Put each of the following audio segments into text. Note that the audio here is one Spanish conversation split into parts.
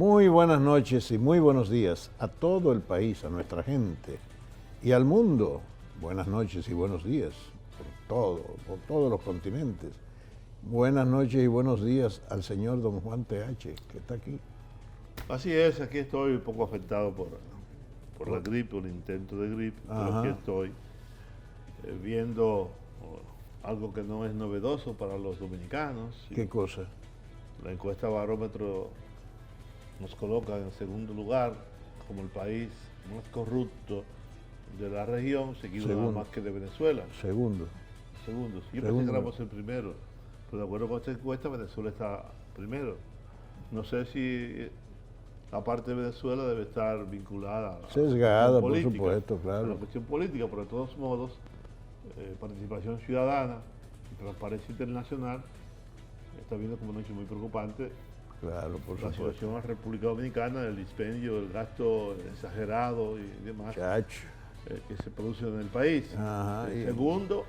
Muy buenas noches y muy buenos días a todo el país, a nuestra gente y al mundo. Buenas noches y buenos días por todos los continentes. Buenas noches y buenos días al señor don Juan TH, que está aquí. Así es, aquí estoy un poco afectado por la gripe, un intento de gripe, pero aquí estoy viendo algo que no es novedoso para los dominicanos. ¿Qué cosa? La encuesta Barómetro nos coloca en segundo lugar como el país más corrupto de la región, seguido nada más que de Venezuela. Segundo. Yo pensé que éramos el primero, pero de acuerdo con esta encuesta Venezuela está primero. No sé si la parte de Venezuela debe estar vinculada sesgada, por supuesto, claro. A la cuestión política, pero de todos modos, participación ciudadana y transparencia internacional está viendo como un hecho muy preocupante. Claro, por la supuesto. situación en la República Dominicana, el dispendio, el gasto exagerado y demás que se produce en el país. El segundo,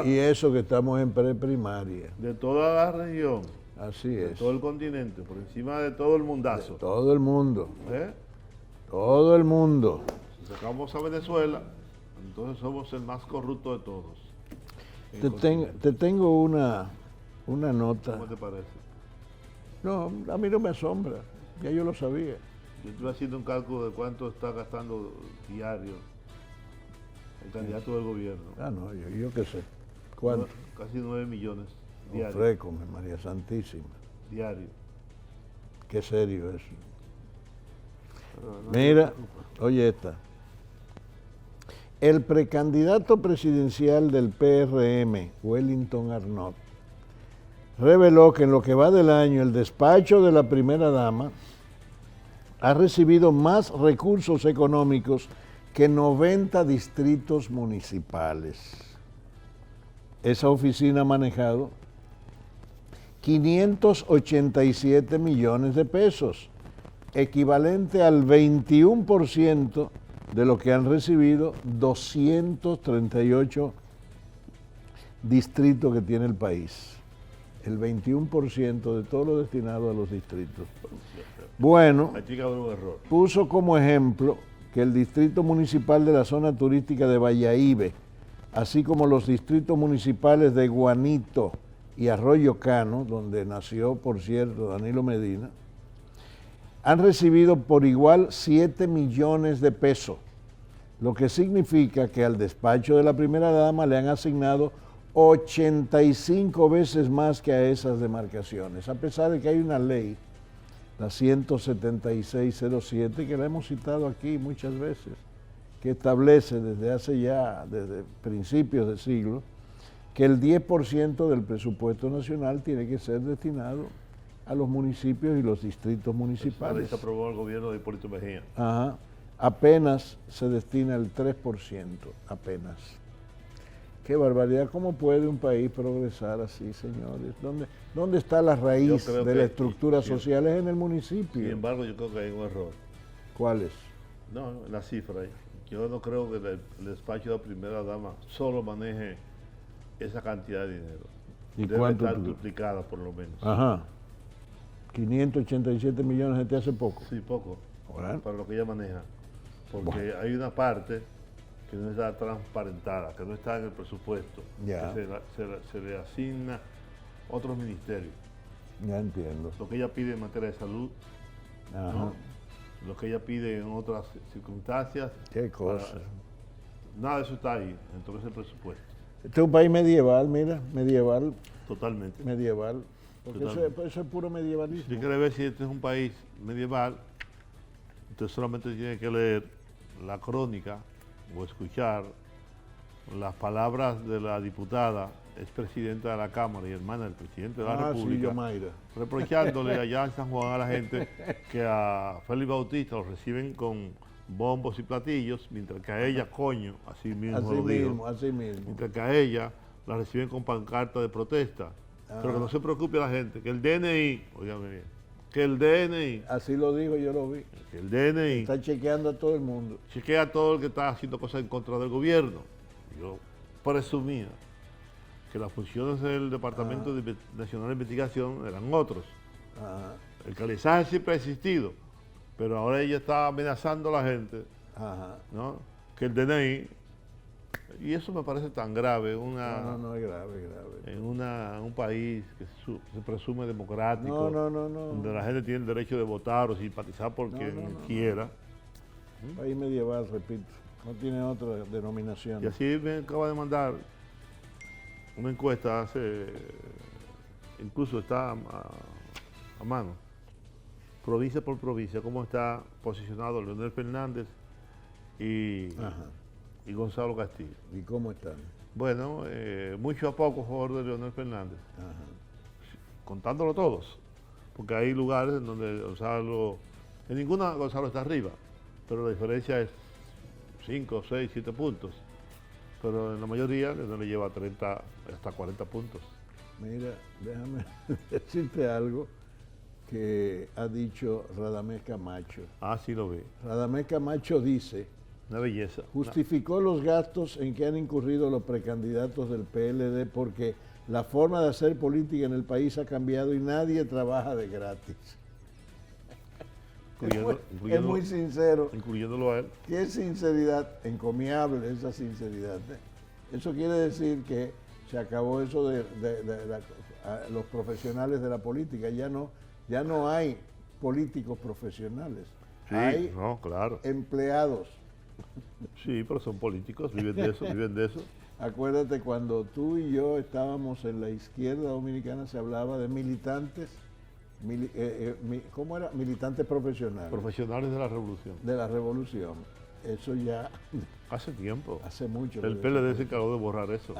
y eso que estamos en preprimaria. De toda la región. Así es. De todo el continente, por encima de todo el mundazo. De todo el mundo. Todo el mundo. Si sacamos a Venezuela, entonces somos el más corrupto de todos. Te tengo una nota. ¿Cómo te parece? No, a mí no me asombra, ya yo lo sabía. Yo estoy haciendo un cálculo de cuánto está gastando diario el candidato del gobierno. Ah, no, yo qué sé. ¿Cuánto? Casi 9 millones diarios. Ofrécome, María Santísima. Diario. Qué serio eso. Mira, oye esta. El precandidato presidencial del PRM, Wellington Arnott, reveló que en lo que va del año el despacho de la primera dama ha recibido más recursos económicos que 90 distritos municipales. Esa oficina ha manejado 587 millones de pesos, equivalente al 21% de lo que han recibido 238 distritos que tiene el país. El 21% de todo lo destinado a los distritos. Bueno, puso como ejemplo que el distrito municipal de la zona turística de Bayahibe, así como los distritos municipales de Guanito y Arroyo Cano, donde nació, por cierto, Danilo Medina, han recibido por igual 7 millones de pesos, lo que significa que al despacho de la primera dama le han asignado 85 veces más que a esas demarcaciones, a pesar de que hay una ley, la 17607, que la hemos citado aquí muchas veces, que establece desde principios de siglo, que el 10% del presupuesto nacional tiene que ser destinado a los municipios y los distritos municipales. Eso aprobó el gobierno de Hipólito Mejía. Ajá. Apenas se destina el 3%, apenas. Qué barbaridad, ¿cómo puede un país progresar así, señores? ¿Dónde está la raíz de la estructura social? Es en el municipio. Sin embargo, yo creo que hay un error. ¿Cuál es? No, la cifra. Yo no creo que el despacho de la primera dama solo maneje esa cantidad de dinero. ¿Y debe cuánto? Estar duplicada por lo menos. Ajá. 587 millones de te hace poco. Sí, poco. Bueno. Para lo que ella maneja. Porque hay una parte que no está transparentada, que no está en el presupuesto, ya. Que se le asigna otros ministerios. Ya entiendo. Lo que ella pide en materia de salud, ¿no? Lo que ella pide en otras circunstancias. Qué cosa. Nada de eso está ahí, entonces el presupuesto. Este es un país medieval, mira, medieval. Totalmente. Medieval. Porque eso es puro medievalismo. Si quiere ver si este es un país medieval, usted solamente tiene que leer la crónica o escuchar las palabras de la diputada, expresidenta de la Cámara y hermana del presidente de la República, reprochándole allá en San Juan a la gente que a Félix Bautista lo reciben con bombos y platillos, mientras que a ella, coño, así mismo, mientras que a ella la reciben con pancarta de protesta. Pero que no se preocupe la gente, que el DNI, óigame bien, que el DNI... Así lo dijo, yo lo vi. Que el DNI... Está chequeando a todo el mundo. Chequea a todo el que está haciendo cosas en contra del gobierno. Yo presumía que las funciones del Departamento Nacional de Investigación eran otros. Ajá. El calizaje siempre ha existido, pero ahora ella está amenazando a la gente, Ajá. ¿no? Que el DNI, y eso me parece tan grave, No, es grave. en un país que se presume democrático, No. donde la gente tiene el derecho de votar o simpatizar por quien quiera. País medieval, repito, no tiene otra denominación. Y así me acaba de mandar una encuesta incluso está a mano, provincia por provincia, cómo está posicionado Leonel Fernández y Gonzalo Castillo. ¿Y cómo están? Bueno, mucho a poco a favor de Leonel Fernández, contándolo todos, porque hay lugares en donde Gonzalo, en ninguna Gonzalo está arriba, pero la diferencia es 5, 6, 7 puntos. Pero en la mayoría no le lleva 30 hasta 40 puntos. Mira, déjame decirte algo que ha dicho Radamés Camacho. Ah, sí lo ve. Radamés Camacho dice, una belleza. justificó los gastos en que han incurrido los precandidatos del PLD porque la forma de hacer política en el país ha cambiado y nadie trabaja de gratis. Es muy sincero. Incluyéndolo a él. Qué sinceridad, encomiable esa sinceridad. Eso quiere decir que se acabó eso de los profesionales de la política. Ya no hay políticos profesionales. Sí, hay claro. empleados. Sí, pero son políticos, viven de eso. Acuérdate, cuando tú y yo estábamos en la izquierda dominicana se hablaba de militantes. ¿Cómo era? Militantes profesionales. Profesionales de la revolución. De la revolución. Eso ya... Hace tiempo. Hace mucho. El PLD se encargó de borrar eso.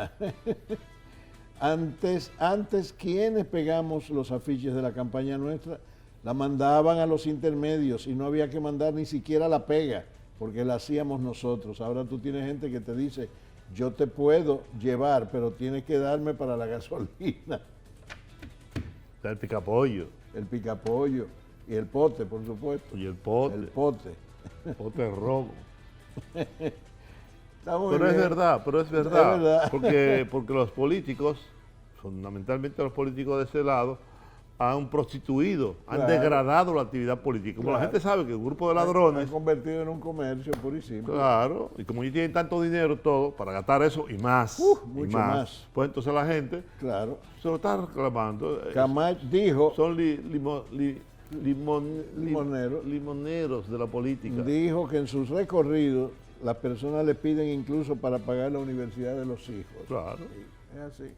Antes, ¿quiénes pegamos los afiches de la campaña nuestra? La mandaban a los intermedios y no había que mandar ni siquiera la pega, porque la hacíamos nosotros. Ahora tú tienes gente que te dice, yo te puedo llevar, pero tienes que darme para la gasolina. Está el picapollo. El picapollo y el pote, por supuesto. Y el pote. El pote. Pote rojo. Pero es verdad. Porque los políticos, fundamentalmente los políticos de ese lado, han prostituido, han degradado la actividad política. Como la gente sabe que un grupo de ladrones... Han convertido en un comercio pur y simple. Claro, y como ellos tienen tanto dinero todo para gastar eso y más, mucho más. Pues entonces la gente se lo está reclamando. Camacho dijo... Son limoneros de la política. Dijo que en sus recorridos las personas le piden incluso para pagar la universidad de los hijos. Claro. Sí, es así.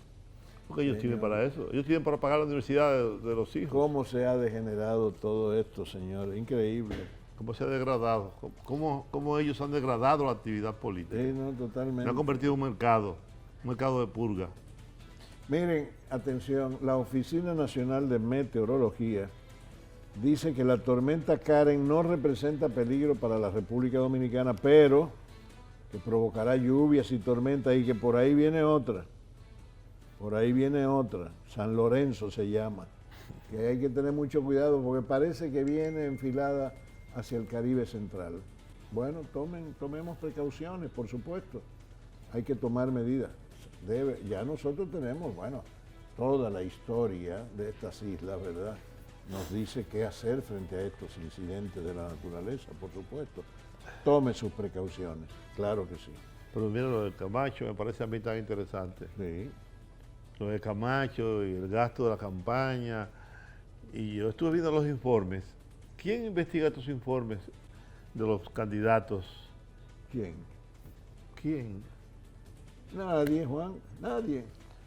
Porque ellos tienen para eso. Ellos tienen para pagar la universidad de los hijos. ¿Cómo se ha degenerado todo esto, señor? Increíble. ¿Cómo se ha degradado? ¿Cómo ellos han degradado la actividad política? Sí, no, totalmente. Se ha convertido en un mercado de purga. Miren, atención, la Oficina Nacional de Meteorología dice que la tormenta Karen no representa peligro para la República Dominicana, pero que provocará lluvias y tormentas y que por ahí viene otra. Por ahí viene otra, San Lorenzo se llama, que hay que tener mucho cuidado porque parece que viene enfilada hacia el Caribe central. Bueno, tomemos precauciones, por supuesto. Hay que tomar medidas. Ya nosotros tenemos, toda la historia de estas islas, ¿verdad? Nos dice qué hacer frente a estos incidentes de la naturaleza, por supuesto. Tome sus precauciones, claro que sí. Pero mira, lo del Camacho me parece a mí tan interesante. Sí. Lo de Camacho y el gasto de la campaña. Y yo estuve viendo los informes. ¿Quién investiga estos informes de los candidatos? ¿Quién? Nadie, Juan, nadie.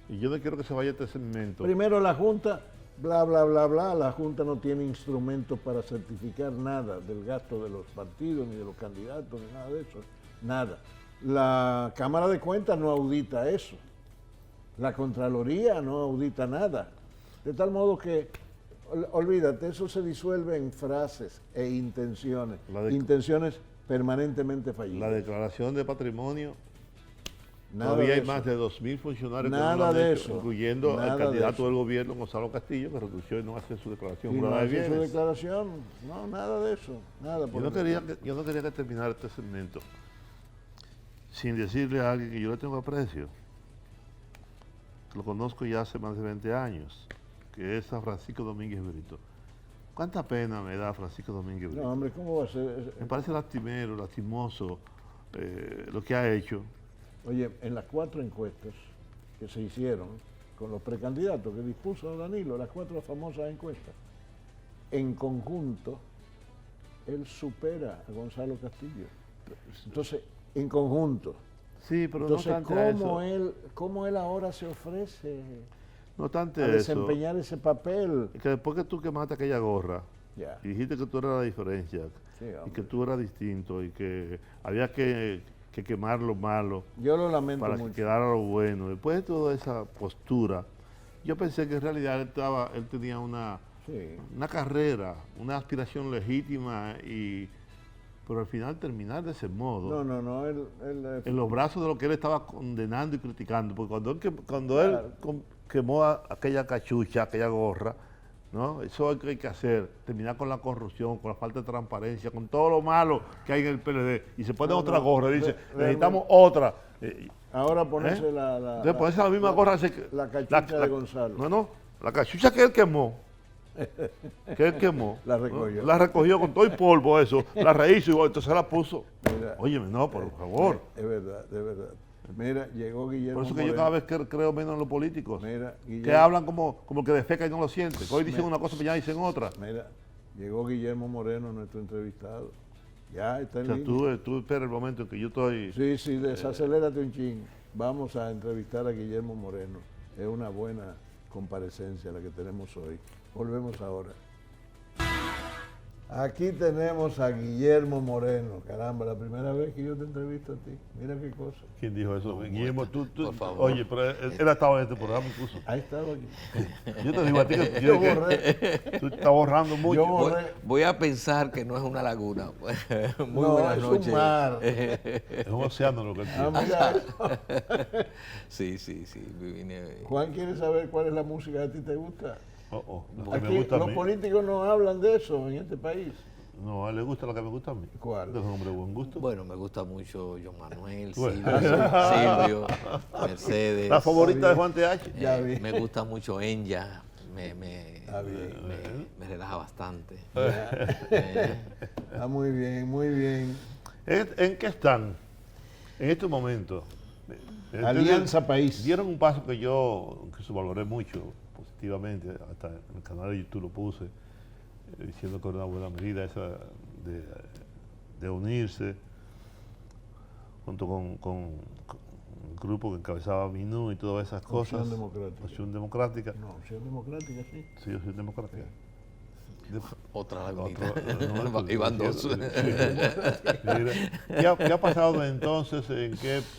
Y yo no quiero que se vaya este segmento. Primero la Junta, bla, bla, bla, bla. La Junta no tiene instrumentos para certificar nada del gasto de los partidos, ni de los candidatos, ni nada de eso. Nada. La Cámara de Cuentas no audita eso. La Contraloría no audita nada. De tal modo que, olvídate, eso se disuelve en frases e intenciones. Intenciones permanentemente fallidas. La declaración de patrimonio. Nada todavía hay de más de 2.000 funcionarios nada que no lo han de hecho, eso, incluyendo nada al de candidato eso. del gobierno, Gonzalo Castillo, que renunció y no hace su declaración Y no jurada de hace su bienes. declaración, no, nada de eso, nada. Yo no quería que terminara este segmento sin decirle a alguien que yo le tengo aprecio, que lo conozco ya hace más de 20 años, que es San Francisco Domínguez Brito. ¿Cuánta pena me da Francisco Domínguez Brito? No, hombre, ¿cómo va a ser? Me parece lastimero, lastimoso lo que ha hecho. Oye, en las 4 encuestas que se hicieron con los precandidatos que dispuso Danilo, las 4 famosas encuestas, en conjunto, él supera a Gonzalo Castillo. Entonces, en conjunto. Sí, pero entonces, no tanto ¿cómo él ahora se ofrece no tanto a desempeñar ese papel? Que después que tú quemaste aquella gorra Ya. y dijiste que tú eras la diferencia, Sí, y que tú eras distinto y que había que quemar lo malo yo lo lamento para mucho. que quedara lo bueno. Después de toda esa postura, yo pensé que en realidad él tenía una carrera, una aspiración legítima, pero al final terminar de ese modo, No, él en los brazos de lo que él estaba condenando y criticando, porque cuando él quemó aquella cachucha, aquella gorra, ¿no? Eso es lo que hay que hacer, terminar con la corrupción, con la falta de transparencia, con todo lo malo que hay en el PLD, y se pone otra gorra y dice, necesitamos otra. Ahora ponerse Entonces ponerse la misma gorra. La cachucha de Gonzalo. No, la cachucha que él quemó. La recogió. La recogió con todo el polvo, eso, la rehizo y entonces la puso. Mira, óyeme, no, por favor. Es verdad, de verdad. Mira, llegó Guillermo Por eso que Moreno. yo cada vez creo menos en los políticos. Mira, que hablan como que defecan y no lo sienten. Hoy dicen una cosa, mañana dicen otra. Mira, llegó Guillermo Moreno, nuestro entrevistado. Ya está en O sea, línea. tú esperas el momento en que yo estoy... Sí, desacelérate un chin. Vamos a entrevistar a Guillermo Moreno. Es una buena comparecencia la que tenemos hoy. Volvemos ahora. Aquí tenemos a Guillermo Moreno. Caramba, la primera vez que yo te entrevisto a ti. Mira qué cosa. ¿Quién dijo eso? Guillermo, tú, por favor. Oye, pero él ha estado en este programa incluso. Ha estado aquí. Yo te digo a ti que Yo borré. tú estás borrando mucho. Yo borré. Voy a pensar que no es una laguna. Muy No, buenas es noches. un mar. Es un océano lo que él tiene. Mira eso. Sí. Vine, Juan quiere saber cuál es la música que a ti te gusta. Lo que Aquí me gusta a los mí. políticos no hablan de eso en este país. No, a él le gusta lo que me gusta a mí. ¿Cuál? Es un hombre de buen gusto. bueno, me gusta mucho John Manuel, Bueno. Silvio, Mercedes. La favorita de Juan TH. Ya vi. Me gusta mucho Enya. Me relaja bastante. Está muy bien, muy bien. ¿En qué están en estos momentos? Alianza País. Dieron un paso que yo incluso valoré mucho positivamente, hasta en el canal de YouTube lo puse, diciendo que era una buena medida esa de unirse junto con el grupo que encabezaba Minú y todas esas cosas. Opción Democrática. Opción Democrática. No, Opción Democrática, sí. Sí, Opción Democrática. Otra lagunita. Otro, Y van dos. Mira, ¿qué ha pasado desde entonces?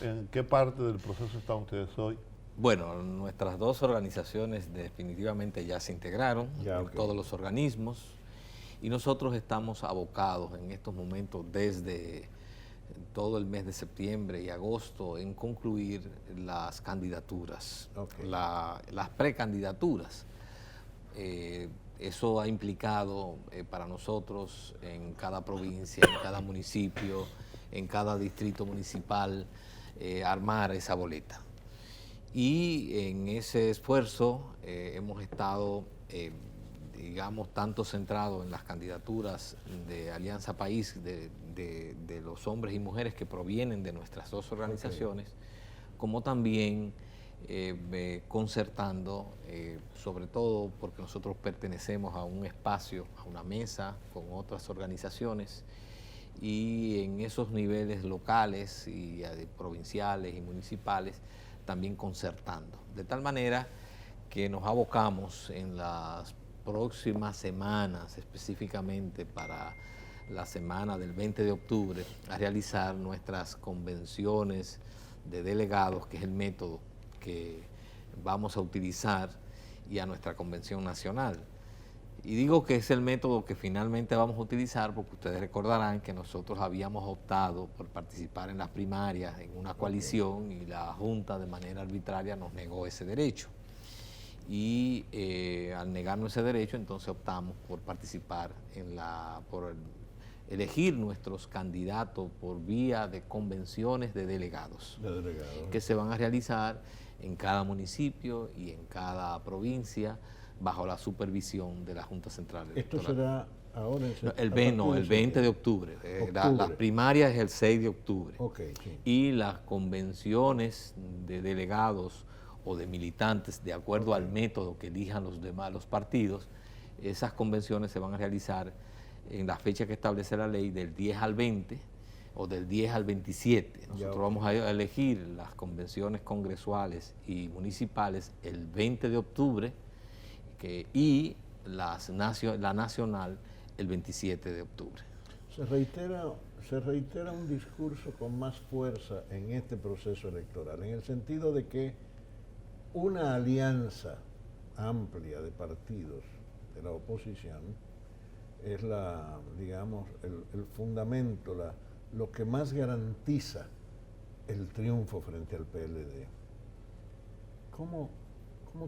¿En qué parte del proceso están ustedes hoy? Bueno, nuestras dos organizaciones definitivamente ya se integraron, todos los organismos, y nosotros estamos abocados en estos momentos desde todo el mes de septiembre y agosto en concluir las candidaturas, las precandidaturas. Eso ha implicado para nosotros en cada provincia, en cada municipio, en cada distrito municipal, armar esa boleta. Y en ese esfuerzo hemos estado, digamos, tanto centrados en las candidaturas de Alianza País, de los hombres y mujeres que provienen de nuestras dos organizaciones, como también concertando, sobre todo porque nosotros pertenecemos a un espacio, a una mesa con otras organizaciones, y en esos niveles locales y provinciales y municipales, también concertando, de tal manera que nos abocamos en las próximas semanas, específicamente para la semana del 20 de octubre, a realizar nuestras convenciones de delegados, que es el método que vamos a utilizar, y a nuestra convención nacional. Y digo que es el método que finalmente vamos a utilizar porque ustedes recordarán que nosotros habíamos optado por participar en las primarias en una coalición y la Junta de manera arbitraria nos negó ese derecho. Y al negarnos ese derecho, entonces optamos por participar por elegir nuestros candidatos por vía de convenciones de delegados, que se van a realizar en cada municipio y en cada provincia bajo la supervisión de la Junta Central Electoral. ¿Esto será ahora? El 20 de octubre. Las primarias es el 6 de octubre. Okay, sí. Y las convenciones de delegados o de militantes, de acuerdo al método que elijan los partidos, esas convenciones se van a realizar en la fecha que establece la ley, del 10 al 20 o del 10 al 27. Nosotros vamos a elegir las convenciones congresuales y municipales el 20 de octubre y la nacional el 27 de octubre. Se reitera un discurso con más fuerza en este proceso electoral, en el sentido de que una alianza amplia de partidos de la oposición es digamos, el fundamento, lo que más garantiza el triunfo frente al PLD. ¿Cómo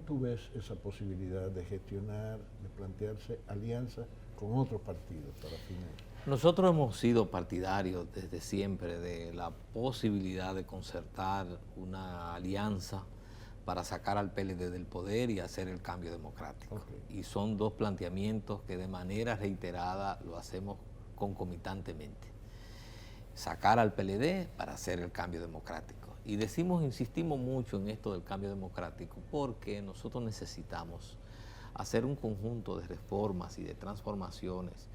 tú ves esa posibilidad de gestionar, de plantearse alianza con otros partidos para fines? Nosotros hemos sido partidarios desde siempre de la posibilidad de concertar una alianza para sacar al PLD del poder y hacer el cambio democrático. Okay. Y son dos planteamientos que de manera reiterada lo hacemos concomitantemente. Sacar al PLD para hacer el cambio democrático. Y insistimos mucho en esto del cambio democrático porque nosotros necesitamos hacer un conjunto de reformas y de transformaciones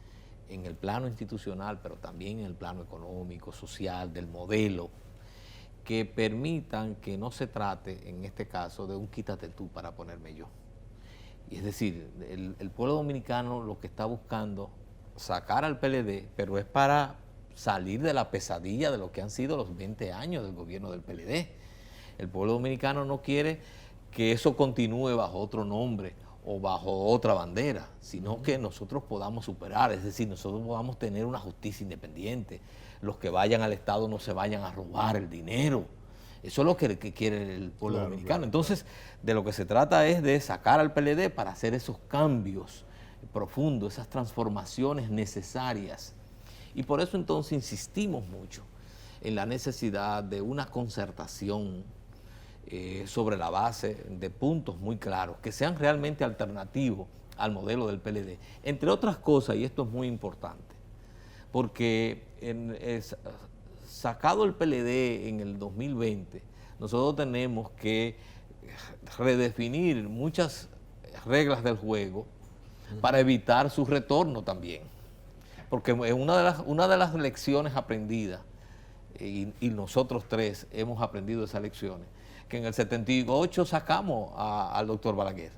en el plano institucional, pero también en el plano económico, social, del modelo, que permitan que no se trate, en este caso, de un quítate tú para ponerme yo. Y es decir, el pueblo dominicano lo que está buscando sacar al PLD, pero es para salir de la pesadilla de lo que han sido los 20 años del gobierno del PLD. El pueblo dominicano no quiere que eso continúe bajo otro nombre o bajo otra bandera, sino que nosotros podamos superar, es decir, nosotros podamos tener una justicia independiente, los que vayan al Estado no se vayan a robar el dinero. Eso es lo que quiere el pueblo dominicano. Entonces, de lo que se trata es de sacar al PLD para hacer esos cambios profundos, esas transformaciones necesarias. Y por eso entonces insistimos mucho en la necesidad de una concertación sobre la base de puntos muy claros, que sean realmente alternativos al modelo del PLD. Entre otras cosas, y esto es muy importante, porque sacado el PLD en el 2020, nosotros tenemos que redefinir muchas reglas del juego para evitar su retorno también. Porque una de las lecciones aprendidas, y nosotros tres hemos aprendido esas lecciones, que en el 78 sacamos al doctor Balaguer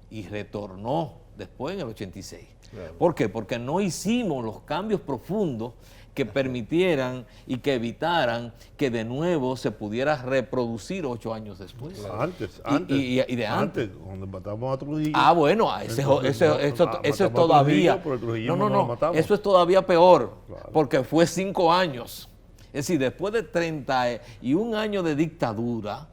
y retornó después en el 86. Claro. ¿Por qué? Porque no hicimos los cambios profundos que permitieran y que evitaran que de nuevo se pudiera reproducir 8 años después. Antes, cuando matamos a Trujillo. Ah, bueno, eso es todavía. Eso es todavía peor, claro. Porque fue 5 años. Es decir, después de 31 años de dictadura,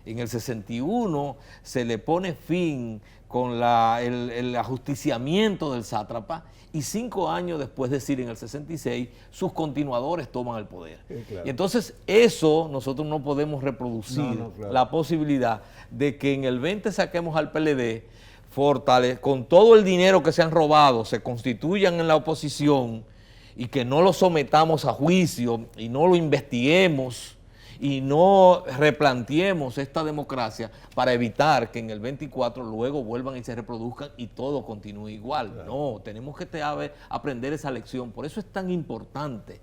en el 61 se le pone fin con el ajusticiamiento del sátrapa, y 5 años después, es decir, en el 66, sus continuadores toman el poder. Sí, claro. Y entonces eso nosotros no podemos reproducir, claro, la posibilidad de que en el 20 saquemos al PLD, con todo el dinero que se han robado, se constituyan en la oposición y que no lo sometamos a juicio y no lo investiguemos y no replanteemos esta democracia para evitar que en el 24 luego vuelvan y se reproduzcan y todo continúe igual. Claro. No, tenemos que aprender esa lección. Por eso es tan importante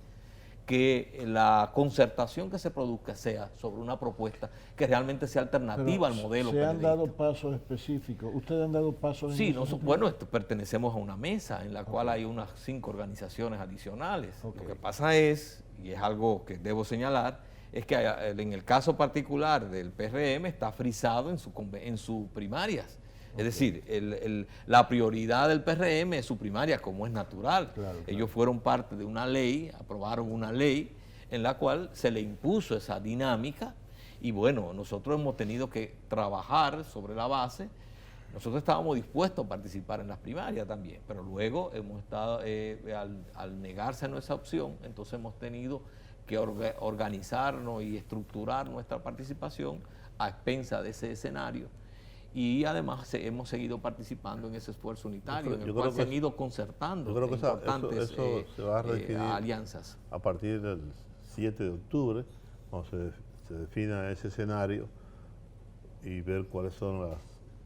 que la concertación que se produzca sea sobre una propuesta que realmente sea alternativa al modelo. ¿Se han dado pasos específicos? ¿Ustedes han dado pasos? Sí, bueno, pertenecemos a una mesa en la cual hay unas 5 organizaciones adicionales. Okay. Lo que pasa es, y es algo que debo señalar, es que en el caso particular del PRM está frisado en sus primarias. Okay. Es decir, la prioridad del PRM es su primaria, como es natural. Claro. Ellos fueron parte de una ley, aprobaron una ley en la cual se le impuso esa dinámica y bueno, nosotros hemos tenido que trabajar sobre la base. Nosotros estábamos dispuestos a participar en las primarias también, pero luego hemos estado, al negarse esa opción, entonces hemos tenido que organizarnos y estructurar nuestra participación a expensas de ese escenario y además hemos seguido participando en ese esfuerzo unitario, en el cual se han ido concertando importantes eso se va a alianzas. A partir del 7 de octubre, cuando se defina ese escenario y ver cuáles son las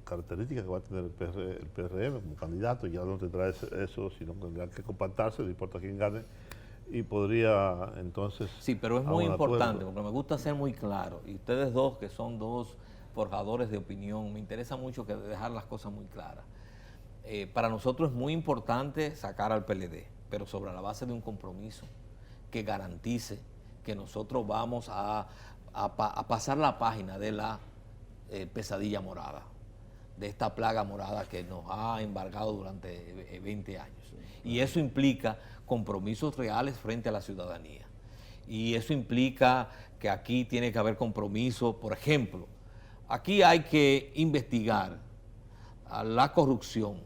características que va a tener el PRM como candidato. Ya no tendrá eso, sino que tendrá que compactarse, no importa quién gane, y podría entonces... Sí, pero es muy importante, porque me gusta ser muy claro, y ustedes dos, que son dos forjadores de opinión, me interesa mucho dejar las cosas muy claras. Para nosotros es muy importante sacar al PLD, pero sobre la base de un compromiso que garantice que nosotros vamos a pasar la página de la pesadilla morada, de esta plaga morada que nos ha embargado durante 20 años. Y eso implica compromisos reales frente a la ciudadanía. Y eso implica que aquí tiene que haber compromiso. Por ejemplo, aquí hay que investigar la corrupción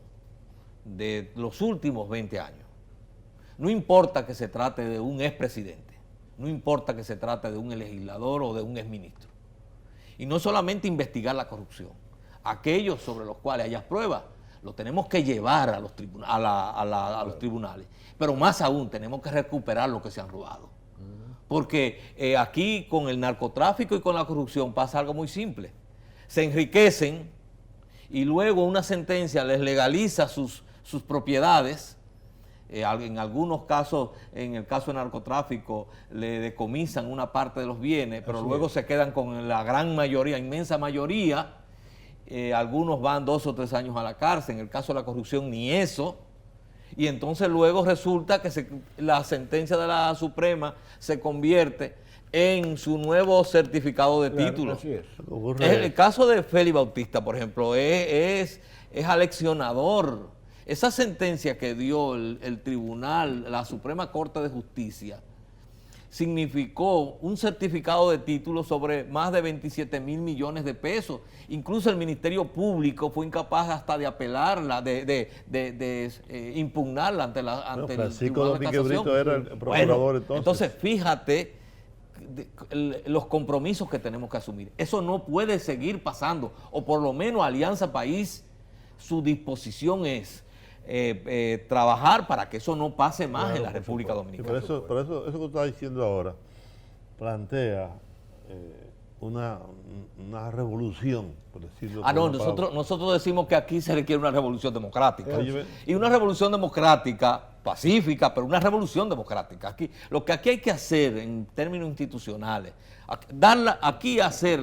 de los últimos 20 años. No importa que se trate de un expresidente, no importa que se trate de un legislador o de un exministro. Y no solamente investigar la corrupción, aquellos sobre los cuales haya pruebas, lo tenemos que llevar a los tribunales. Pero más aún, tenemos que recuperar lo que se han robado. Porque aquí con el narcotráfico y con la corrupción pasa algo muy simple. Se enriquecen y luego una sentencia les legaliza sus propiedades. En algunos casos, en el caso de narcotráfico, le decomisan una parte de los bienes, pero luego se quedan con la gran mayoría, inmensa mayoría. Algunos van 2 o 3 años a la cárcel, en el caso de la corrupción ni eso, y entonces luego resulta que la sentencia de la Suprema se convierte en su nuevo certificado de título. Así es. El caso de Félix Bautista, por ejemplo, es aleccionador. Esa sentencia que dio el tribunal, la Suprema Corte de Justicia, significó un certificado de título sobre más de 27 mil millones de pesos. Incluso el Ministerio Público fue incapaz hasta de apelarla, de impugnarla ante el Tribunal de Casación. Era el procurador entonces, fíjate los compromisos que tenemos que asumir. Eso no puede seguir pasando, o por lo menos Alianza País, su disposición es trabajar para que eso no pase más en la República Dominicana. Por eso que tú estás diciendo ahora plantea una revolución, por decirlo. Nosotros decimos que aquí se requiere una revolución democrática. Y una revolución democrática, pacífica, pero una revolución democrática. Lo que aquí hay que hacer en términos institucionales, garantizar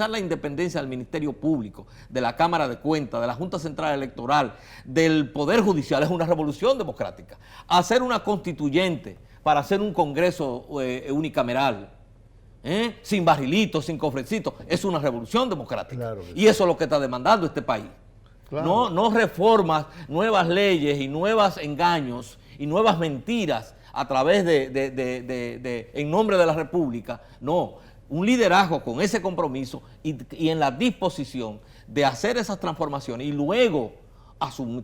la independencia del Ministerio Público, de la Cámara de Cuentas, de la Junta Central Electoral, del Poder Judicial, es una revolución democrática. Hacer una constituyente para hacer un Congreso unicameral, sin barrilitos, sin cofrecitos, es una revolución democrática. Claro, y eso es lo que está demandando este país. Claro. No reformas, nuevas leyes y nuevos engaños y nuevas mentiras a través en nombre de la República. No, un liderazgo con ese compromiso y en la disposición de hacer esas transformaciones y luego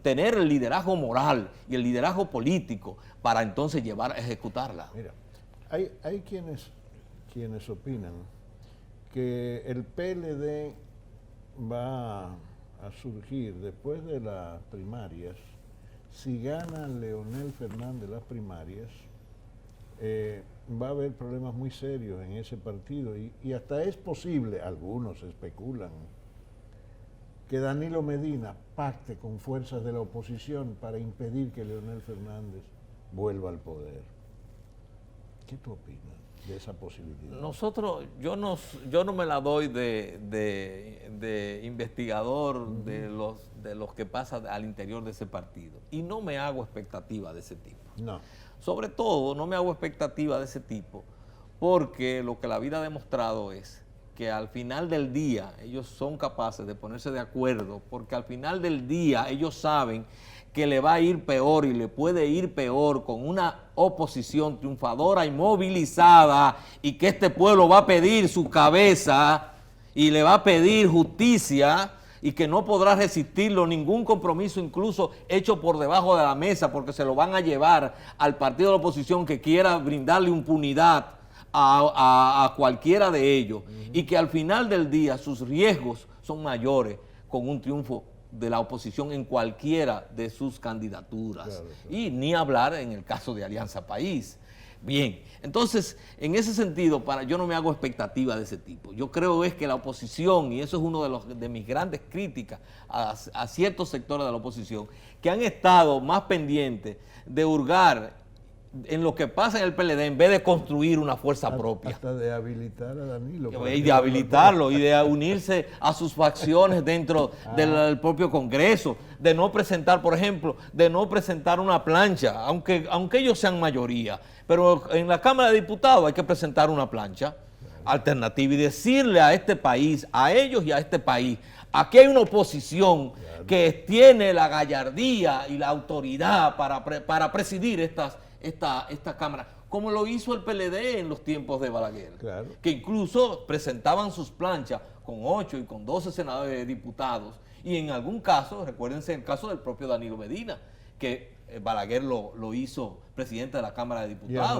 tener el liderazgo moral y el liderazgo político para entonces a ejecutarla. Mira, hay quienes opinan que el PLD va a surgir después de las primarias. Si gana Leonel Fernández las primarias, va a haber problemas muy serios en ese partido y hasta es posible, algunos especulan, que Danilo Medina pacte con fuerzas de la oposición para impedir que Leonel Fernández vuelva al poder. ¿Qué tú opinas de esa posibilidad? Yo no me la doy de investigador de los que pasan al interior de ese partido y no me hago expectativa de ese tipo. No. Sobre todo no me hago expectativa de ese tipo porque lo que la vida ha demostrado es que al final del día ellos son capaces de ponerse de acuerdo, porque al final del día ellos saben que le va a ir peor y le puede ir peor con una oposición triunfadora y movilizada, y que este pueblo va a pedir su cabeza y le va a pedir justicia y que no podrá resistirlo ningún compromiso, incluso hecho por debajo de la mesa, porque se lo van a llevar al partido de la oposición que quiera brindarle impunidad a cualquiera de ellos y que al final del día sus riesgos son mayores con un triunfo de la oposición en cualquiera de sus candidaturas. Claro. Y ni hablar en el caso de Alianza País. Bien, entonces, en ese sentido, yo no me hago expectativa de ese tipo. Yo creo es que la oposición, y eso es uno de mis grandes críticas a ciertos sectores de la oposición, que han estado más pendientes de hurgar en lo que pasa en el PLD en vez de construir una fuerza propia. Hasta de habilitar a Danilo. Y de habilitarlo y de unirse a sus facciones dentro del propio Congreso, de no presentar, por ejemplo, de no presentar una plancha, aunque ellos sean mayoría, pero en la Cámara de Diputados hay que presentar una plancha alternativa y decirle a este país, a ellos y a este país, aquí hay una oposición que tiene la gallardía y la autoridad para presidir esta Cámara, como lo hizo el PLD en los tiempos de Balaguer, que incluso presentaban sus planchas con 8 y con 12 senadores diputados, y en algún caso, recuérdense el caso del propio Danilo Medina, que Balaguer lo hizo presidente de la Cámara de Diputados.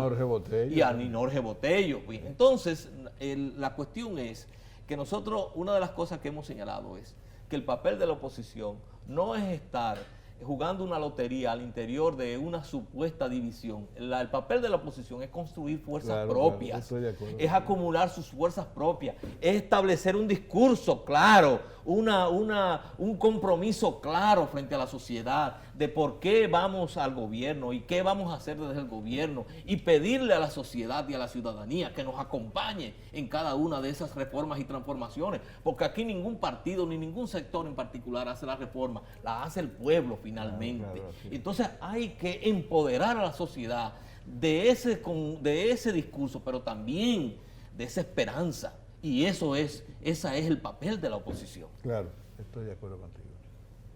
Y a Jorge Botello. Entonces, la cuestión es que nosotros, una de las cosas que hemos señalado es que el papel de la oposición no es estar jugando una lotería al interior de una supuesta división. El papel de la oposición es construir fuerzas propias, es acumular sus fuerzas propias, es establecer un discurso claro, un compromiso claro frente a la sociedad de por qué vamos al gobierno y qué vamos a hacer desde el gobierno, y pedirle a la sociedad y a la ciudadanía que nos acompañe en cada una de esas reformas y transformaciones, porque aquí ningún partido ni ningún sector en particular hace la reforma, la hace el pueblo finalmente. Entonces hay que empoderar a la sociedad de ese discurso, pero también de esa esperanza. Y ese es el papel de la oposición. Claro, estoy de acuerdo contigo.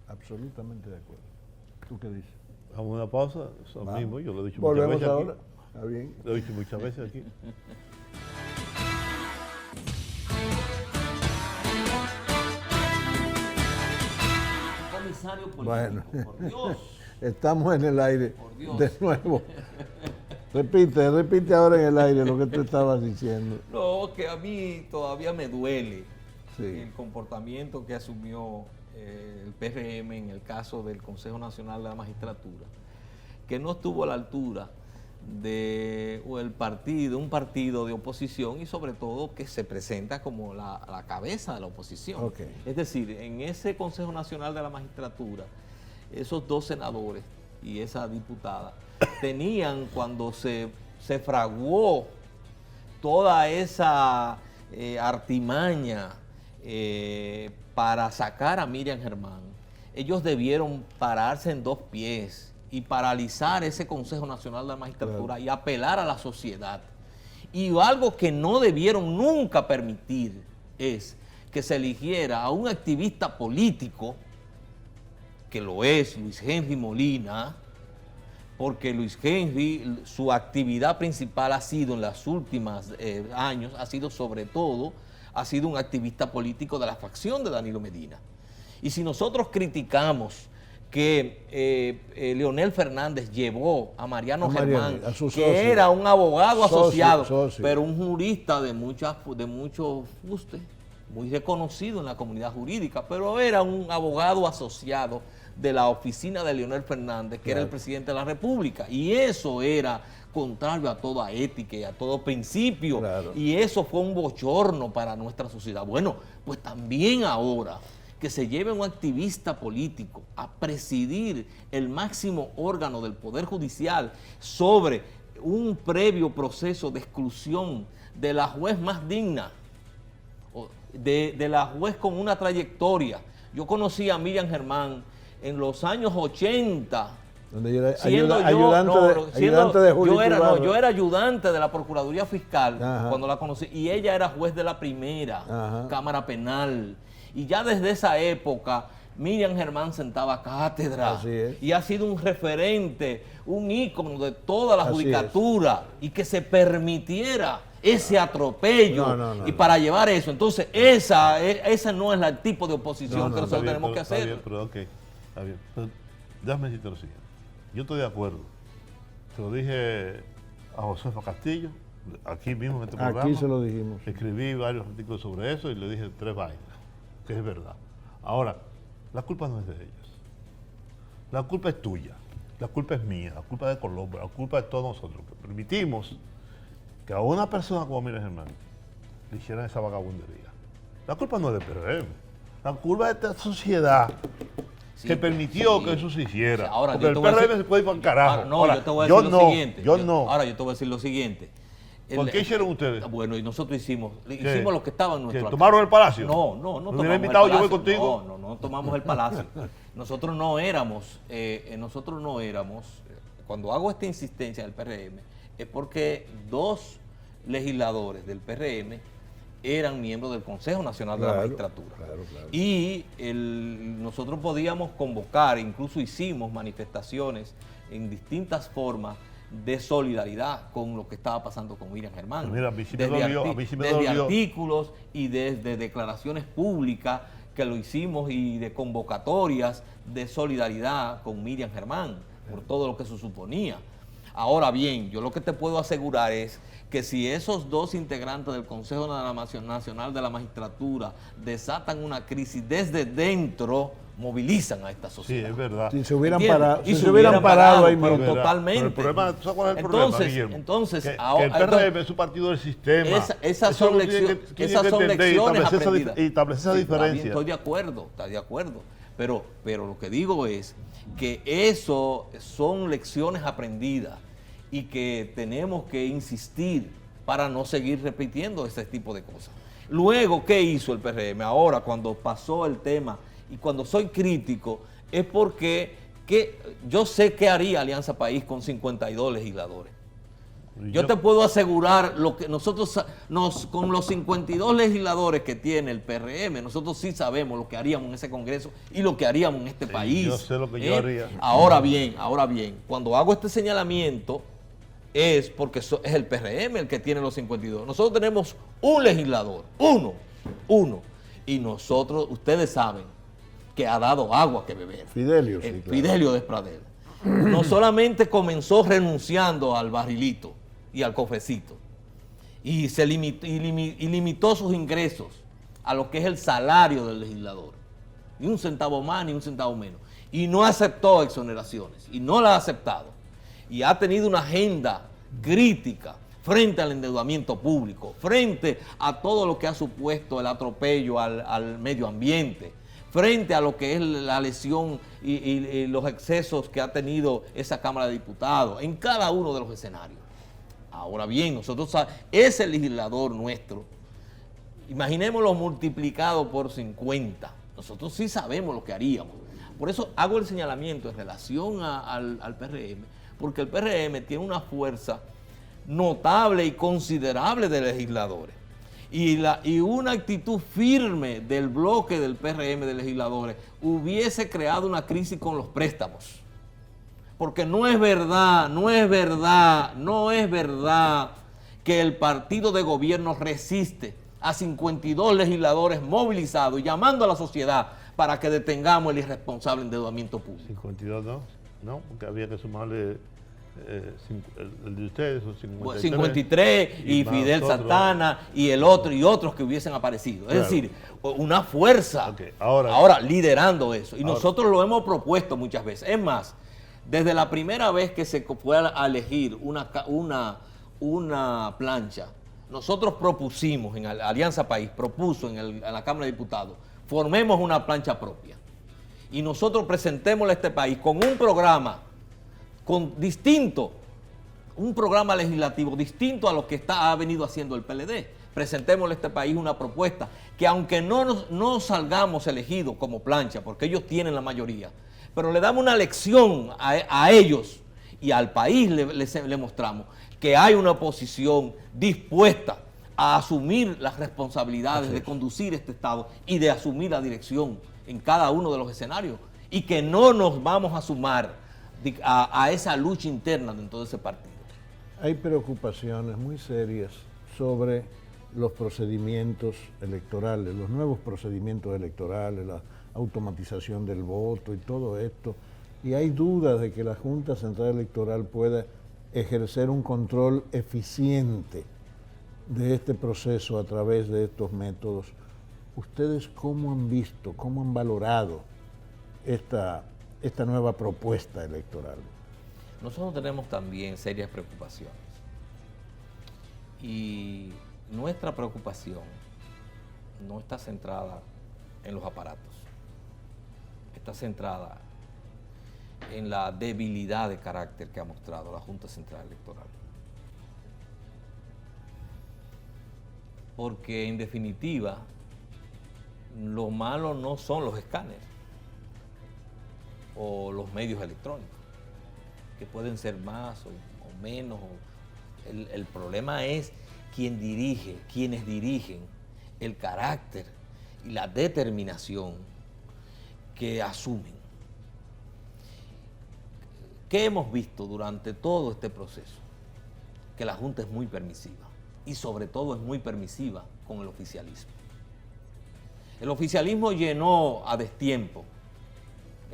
Absolutamente de acuerdo. ¿Tú qué dices? Vamos a una pausa, eso mismo, yo lo he dicho muchas veces ahora. Aquí. Está bien. Lo he dicho muchas veces aquí. Comisario político, bueno, por Dios. Estamos en el aire de nuevo. Repite ahora en el aire lo que tú estabas diciendo. No, que a mí todavía me duele el comportamiento que asumió el PRM en el caso del Consejo Nacional de la Magistratura, que no estuvo a la altura de un partido de oposición, y sobre todo que se presenta como la cabeza de la oposición. Es decir, en ese Consejo Nacional de la Magistratura, esos 2 senadores y esa diputada tenían, cuando se fraguó toda esa artimaña para sacar a Miriam Germán, ellos debieron pararse en 2 pies y paralizar ese Consejo Nacional de la Magistratura y apelar a la sociedad. Y algo que no debieron nunca permitir es que se eligiera a un activista político, que lo es Luis Henry Molina, porque Luis Henry, su actividad principal ha sido en los últimos años, ha sido un activista político de la facción de Danilo Medina. Y si nosotros criticamos que Leonel Fernández llevó a Mariano Germán, que era un abogado asociado, pero un jurista de mucho fuste, muy reconocido en la comunidad jurídica, pero era un abogado asociado de la oficina de Leonel Fernández, que era el presidente de la República, y eso era contrario a toda ética y a todo principio, y eso fue un bochorno para nuestra sociedad. Bueno, pues también ahora que se lleve un activista político a presidir el máximo órgano del Poder Judicial sobre un previo proceso de exclusión de la juez más digna, de la juez con una trayectoria. Yo conocí a Miriam Germán en los años 80, donde yo era ayudante de Julio Iturralde. Yo era ayudante de la Procuraduría Fiscal cuando la conocí, y ella era juez de la primera Cámara Penal. Y ya desde esa época, Miriam Germán sentaba cátedra y ha sido un referente, un ícono de toda la judicatura, y que se permitiera ese atropello y para llevar eso. Entonces, esa no es el tipo de oposición que nosotros tenemos que hacer. Está bien. Pero déjame decirte lo siguiente. Yo estoy de acuerdo. Se lo dije a Josefa Castillo aquí mismo en este programa. Aquí se lo dijimos. Escribí varios artículos sobre eso y le dije 3 vainas, que es verdad. Ahora, la culpa no es de ellos. La culpa es tuya, la culpa es mía, la culpa es de Colombia, la culpa es de todos nosotros, que permitimos que a una persona como Miriam Germán le hicieran esa vagabundería. La culpa no es del PRM, la culpa es de esta sociedad que permitió que eso se hiciera. Sí, ahora, porque el PRM se puede ir para el carajo. Ahora, no, ahora, yo te voy a decir lo siguiente. Ahora yo te voy a decir lo siguiente. ¿Por qué hicieron ustedes? Bueno, y nosotros hicimos lo que estaba en nuestro alcance. ¿Tomaron el palacio? No tomamos el invitado, palacio. yo voy contigo. No tomamos el palacio. Nosotros no éramos, cuando hago esta insistencia del PRM, es porque 2 legisladores del PRM eran miembros del Consejo Nacional de la Magistratura. Claro. Y nosotros podíamos convocar, incluso hicimos manifestaciones en distintas formas de solidaridad con lo que estaba pasando con Miriam Germán. Mira, a mí sí me dolió, desde artículos y desde declaraciones públicas que lo hicimos y de convocatorias de solidaridad con Miriam Germán por todo lo que se suponía. Ahora bien, yo lo que te puedo asegurar es que si esos 2 integrantes del Consejo Nacional de la Magistratura desatan una crisis desde dentro, movilizan a esta sociedad. Sí, es verdad. Si se hubieran ¿Entiendes? parado ahí pero mismo. totalmente. Pero el problema, ¿tú sabes cuál es el problema, Guillermo? Entonces, que el PRM es un partido del sistema. Esas son lecciones aprendidas. Y establecer esa diferencia. Estoy de acuerdo, está de acuerdo. Pero lo que digo es que eso son lecciones aprendidas y que tenemos que insistir para no seguir repitiendo ese tipo de cosas. Luego, ¿qué hizo el PRM? Ahora, cuando pasó el tema y cuando soy crítico, es porque yo sé qué haría Alianza País con 52 legisladores. Yo te puedo asegurar lo que nosotros, con los 52 legisladores que tiene el PRM, nosotros sí sabemos lo que haríamos en ese Congreso y lo que haríamos en este país. Yo sé lo que yo haría. Ahora bien, cuando hago este señalamiento es porque es el PRM el que tiene los 52. Nosotros tenemos un legislador, uno, y nosotros, ustedes saben que ha dado agua que beber. Fidelio, sí, claro. Fidelio Despradel. No solamente comenzó renunciando al barrilito y al cofrecito, y limitó sus ingresos a lo que es el salario del legislador. Ni un centavo más, ni un centavo menos. Y no aceptó exoneraciones, y no las ha aceptado. Y ha tenido una agenda crítica frente al endeudamiento público, frente a todo lo que ha supuesto el atropello al medio ambiente, frente a lo que es la lesión y los excesos que ha tenido esa Cámara de Diputados en cada uno de los escenarios. Ahora bien, nosotros, ese legislador nuestro, imaginémoslo multiplicado por 50, nosotros sí sabemos lo que haríamos. Por eso hago el señalamiento en relación al PRM, porque el PRM tiene una fuerza notable y considerable de legisladores. Y una actitud firme del bloque del PRM de legisladores hubiese creado una crisis con los préstamos. Porque no es verdad que el partido de gobierno resiste a 52 legisladores movilizados, llamando a la sociedad para que detengamos el irresponsable endeudamiento público. 52 no, porque había que sumarle el de ustedes, son 53. 53 y Fidel Santana y el otro y otros que hubiesen aparecido. Es decir, una fuerza ahora liderando eso. Y nosotros lo hemos propuesto muchas veces. Es más, desde la primera vez que se fue a elegir una plancha, nosotros propusimos, en Alianza País, propuso en la Cámara de Diputados, formemos una plancha propia. Y nosotros presentémosle a este país con un programa distinto, un programa legislativo distinto a lo que ha venido haciendo el PLD. Presentémosle a este país una propuesta que, aunque no salgamos elegidos como plancha, porque ellos tienen la mayoría, pero le damos una lección a ellos y al país le mostramos que hay una oposición dispuesta a asumir las responsabilidades de conducir este Estado y de asumir la dirección en cada uno de los escenarios, y que no nos vamos a sumar a esa lucha interna dentro de ese partido. Hay preocupaciones muy serias sobre los procedimientos electorales, los nuevos procedimientos electorales, la automatización del voto y todo esto, y hay dudas de que la Junta Central Electoral pueda ejercer un control eficiente de este proceso a través de estos métodos, ¿ustedes cómo han visto, cómo han valorado esta nueva propuesta electoral? Nosotros tenemos también serias preocupaciones. Y nuestra preocupación no está centrada en los aparatos, está centrada en la debilidad de carácter que ha mostrado la Junta Central Electoral. Porque en definitiva, lo malo no son los escáneres o los medios electrónicos, que pueden ser más o menos. El problema es quienes dirigen, el carácter y la determinación que asumen. ¿Qué hemos visto durante todo este proceso? Que la Junta es muy permisiva y sobre todo es muy permisiva con el oficialismo. El oficialismo llenó a destiempo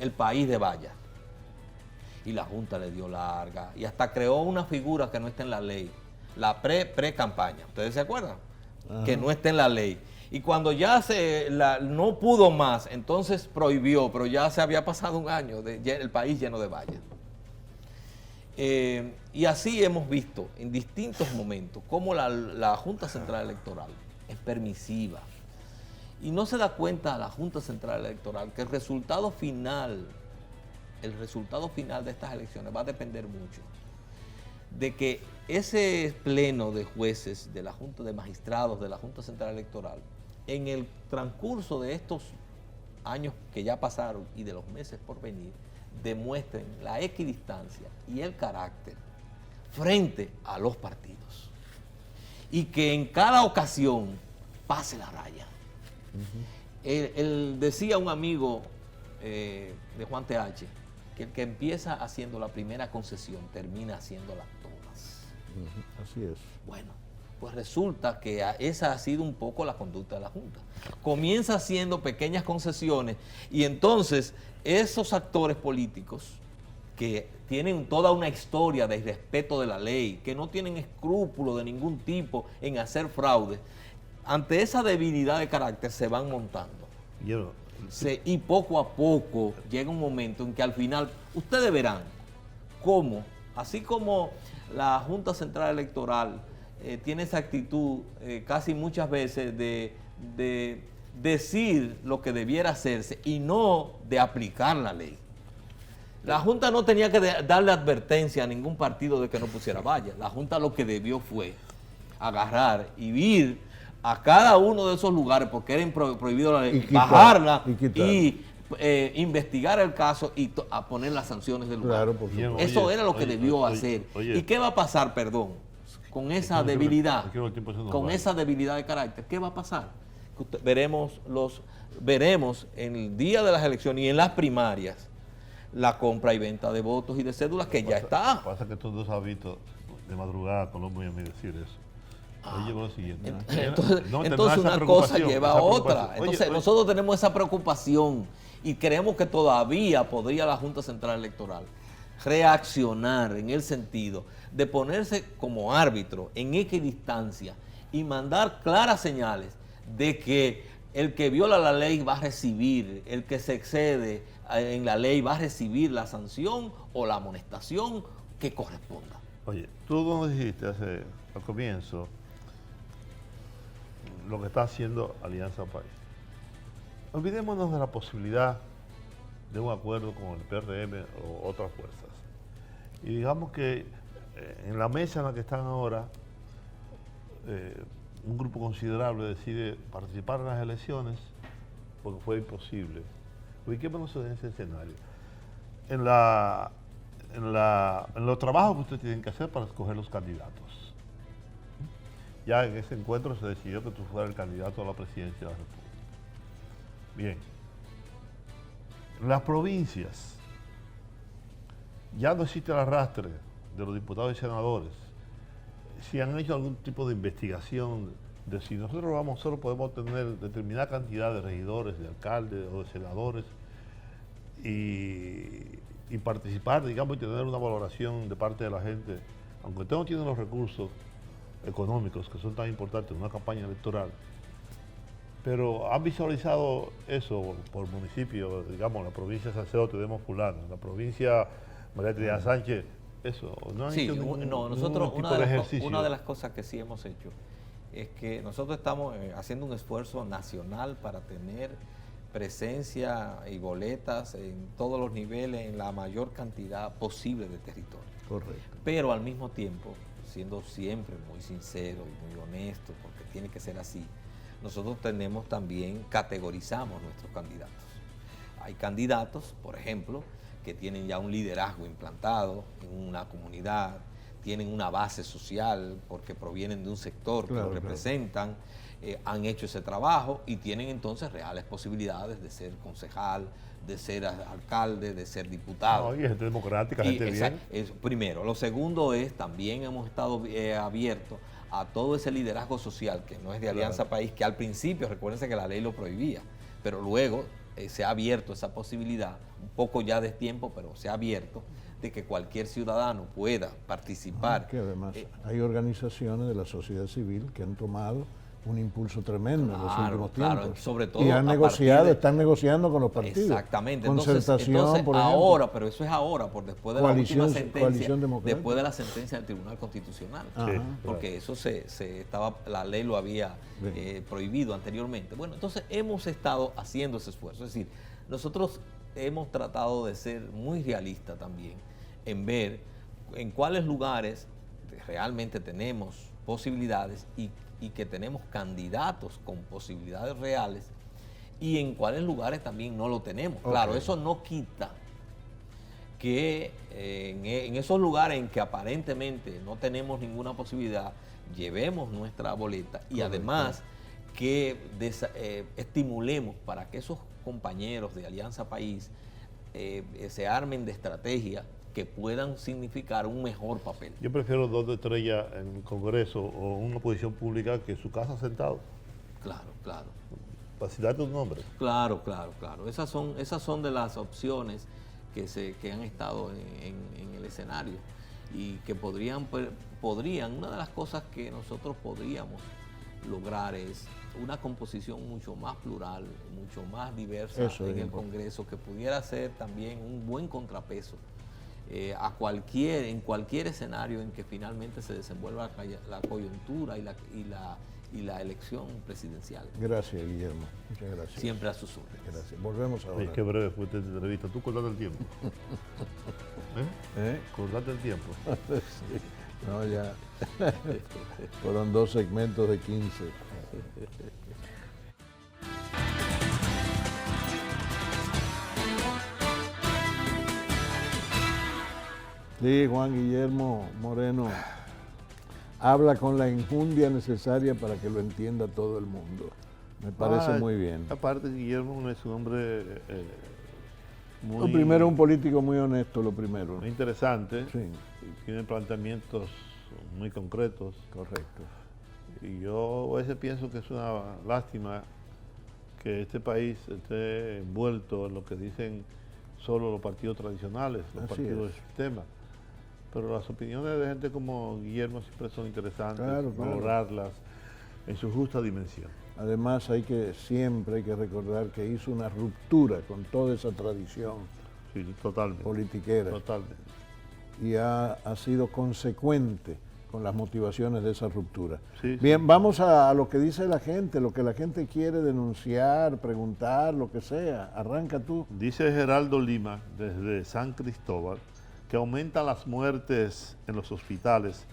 el país de vallas y la Junta le dio larga y hasta creó una figura que no está en la ley, la pre-campaña. ¿Ustedes se acuerdan? Ajá. Que no está en la ley. Y cuando ya no pudo más, entonces prohibió, pero ya se había pasado un año, el país lleno de vallas. Y así hemos visto en distintos momentos cómo la Junta Central Electoral es permisiva. Y no se da cuenta la Junta Central Electoral que el resultado final de estas elecciones va a depender mucho de que ese pleno de jueces de la Junta de Magistrados de la Junta Central Electoral, en el transcurso de estos años que ya pasaron y de los meses por venir, demuestren la equidistancia y el carácter frente a los partidos. Y que en cada ocasión pase la raya. Él decía un amigo de Juan TH que el que empieza haciendo la primera concesión termina haciéndolas todas. Así es. Bueno, pues resulta que esa ha sido un poco la conducta de la Junta. Comienza haciendo pequeñas concesiones y entonces esos actores políticos que tienen toda una historia de irrespeto de la ley, que no tienen escrúpulos de ningún tipo en hacer fraude, ante esa debilidad de carácter se van montando. Y poco a poco llega un momento en que al final ustedes verán cómo, así como la Junta Central Electoral tiene esa actitud casi muchas veces de decir lo que debiera hacerse y no de aplicar la ley. La Junta no tenía que darle advertencia a ningún partido de que no pusiera vallas. La Junta lo que debió fue agarrar y ir a cada uno de esos lugares, porque era prohibido la ley, bajarla y investigar el caso y a poner las sanciones del lugar. Claro, por supuesto. Eso era lo que debió hacer. ¿Y qué va a pasar, perdón, con esa debilidad? Con esa debilidad de carácter, ¿qué va a pasar? Veremos en el día de las elecciones y en las primarias la compra y venta de votos y de cédulas que ya está. Pasa que todos has visto de madrugada, Colombo y a mí decir eso. Oye, lo siguiente. Entonces una cosa lleva a otra. Entonces nosotros tenemos esa preocupación y creemos que todavía podría la Junta Central Electoral reaccionar en el sentido de ponerse como árbitro en equidistancia y mandar claras señales de que el que viola la ley va a recibir, el que se excede en la ley va a recibir la sanción o la amonestación que corresponda. Oye, tú nos dijiste al comienzo lo que está haciendo Alianza País. Olvidémonos de la posibilidad de un acuerdo con el PRM o otras fuerzas. Y digamos que en la mesa en la que están ahora, un grupo considerable decide participar en las elecciones porque fue imposible. Ubiquémonos en ese escenario. En los trabajos que ustedes tienen que hacer para escoger los candidatos. Ya en ese encuentro se decidió que tú fueras el candidato a la presidencia de la República. Bien. Las provincias, ya no existe el arrastre de los diputados y senadores. Si han hecho algún tipo de investigación de si nosotros solo podemos tener determinada cantidad de regidores, de alcaldes o de senadores y participar, digamos, y tener una valoración de parte de la gente, aunque usted no tiene los recursos económicos que son tan importantes en una campaña electoral. Pero han visualizado eso por municipio, digamos, la provincia de Salcedo tenemos fulano, la provincia María Trinidad Sánchez, eso. ¿No sí, nosotros una de las cosas que sí hemos hecho es que nosotros estamos haciendo un esfuerzo nacional para tener presencia y boletas en todos los niveles, en la mayor cantidad posible de territorio. Correcto. Pero al mismo tiempo, siendo siempre muy sincero y muy honesto, porque tiene que ser así, nosotros categorizamos nuestros candidatos. Hay candidatos, por ejemplo, que tienen ya un liderazgo implantado en una comunidad, tienen una base social porque provienen de un sector que lo representan, han hecho ese trabajo y tienen entonces reales posibilidades de ser concejal, de ser alcalde, de ser diputado. No, y gente democrática, gente bien. Primero. Lo segundo es, también hemos estado abiertos a todo ese liderazgo social que no es de Alianza País, que al principio, recuérdense que la ley lo prohibía, pero luego se ha abierto esa posibilidad, un poco ya de tiempo, pero se ha abierto, de que cualquier ciudadano pueda participar. Que además hay organizaciones de la sociedad civil que han tomado un impulso tremendo en los últimos tiempos. Sobre todo y han negociado, están negociando con los partidos. Exactamente. Concertación, entonces por ejemplo. Ahora, pero eso es ahora, después de la última sentencia, después de la sentencia del Tribunal Constitucional. Porque eso la ley lo había prohibido anteriormente. Bueno, entonces hemos estado haciendo ese esfuerzo. Es decir, nosotros hemos tratado de ser muy realistas también en ver en cuáles lugares realmente tenemos posibilidades y que tenemos candidatos con posibilidades reales y en cuáles lugares también no lo tenemos. Claro, eso no quita que en esos lugares en que aparentemente no tenemos ninguna posibilidad, llevemos nuestra boleta y además que estimulemos para que esos compañeros de Alianza País se armen de estrategia que puedan significar un mejor papel. Yo prefiero 2 estrellas en el Congreso o una posición pública que su casa sentado. Claro. Para citarte un nombre. Claro. Esas son de las opciones que han estado en el escenario y que podrían, una de las cosas que nosotros podríamos lograr es una composición mucho más plural, mucho más diversa en el Congreso, que pudiera ser también un buen contrapeso en cualquier escenario en que finalmente se desenvuelva la coyuntura y la elección presidencial. Gracias, Guillermo. Muchas gracias. Siempre a sus órdenes. Gracias. Volvemos ahora. Ay, qué breve fue esta entrevista. Tú cortaste el tiempo. Cortaste el tiempo. Sí. No, ya. Fueron 2 segmentos de 15. Sí, Juan Guillermo Moreno habla con la enjundia necesaria para que lo entienda todo el mundo. Me parece muy bien. Aparte, Guillermo no es un hombre muy... Lo primero, un político muy honesto, lo primero. Muy interesante. Sí. Tiene planteamientos muy concretos. Correcto. Y yo a veces pienso que es una lástima que este país esté envuelto en lo que dicen solo los partidos tradicionales, los partidos del sistema. Pero las opiniones de gente como Guillermo siempre son interesantes, valorarlas en su justa dimensión. Además, siempre hay que recordar que hizo una ruptura con toda esa tradición politiquera. Totalmente. Y ha sido consecuente con las motivaciones de esa ruptura. Bien, vamos a lo que dice la gente, lo que la gente quiere denunciar, preguntar, lo que sea. Arranca tú. Dice Geraldo Lima, desde San Cristóbal, que aumentan las muertes en los hospitales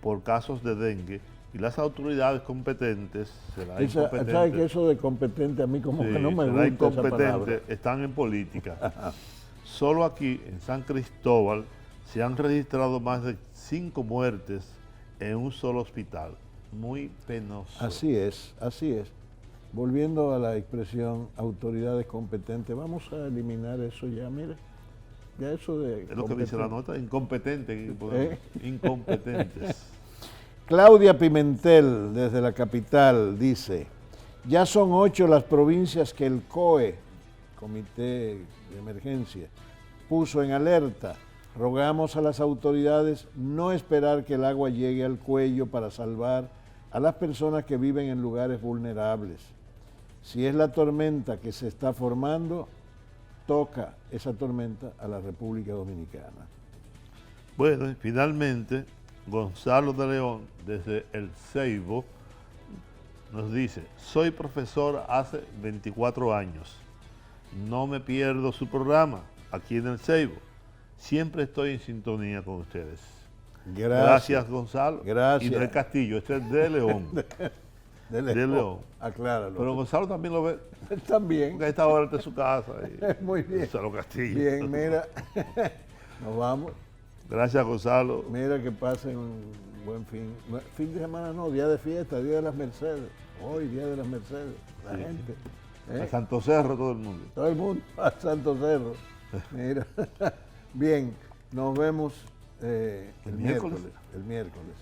por casos de dengue y las autoridades competentes, ¿sabes que eso de competente a mí como que no me gusta esa palabra? Están en política. Solo aquí, en San Cristóbal, se han registrado más de 5 muertes en un solo hospital. Muy penoso. Así es. Volviendo a la expresión autoridades competentes, vamos a eliminar eso ya, mire. Ya eso de... Es lo que dice la nota, incompetente. Incompetentes. Claudia Pimentel, desde la capital, dice, ya son 8 las provincias que el COE, Comité de Emergencia, puso en alerta Rogamos a las autoridades no esperar que el agua llegue al cuello para salvar a las personas que viven en lugares vulnerables. Si es la tormenta que se está formando, toca esa tormenta a la República Dominicana. Bueno, y finalmente, Gonzalo de León, desde El Ceibo, nos dice: soy profesor hace 24 años. No me pierdo su programa aquí en El Ceibo. Siempre estoy en sintonía con ustedes. Gracias Gonzalo. Gracias. Y no es Castillo, este es de León. De León. Acláralo. Pero Gonzalo también lo ve. También. Porque a esta hora está en su casa. Muy bien. Gonzalo Castillo. Bien, mira. Nos vamos. Gracias Gonzalo. Mira, que pasen un buen fin. Fin de semana no, día de fiesta, día de las Mercedes. Hoy, día de las Mercedes. La gente. A Santo Cerro todo el mundo. Todo el mundo a Santo Cerro. Mira. Bien, nos vemos el miércoles. El miércoles.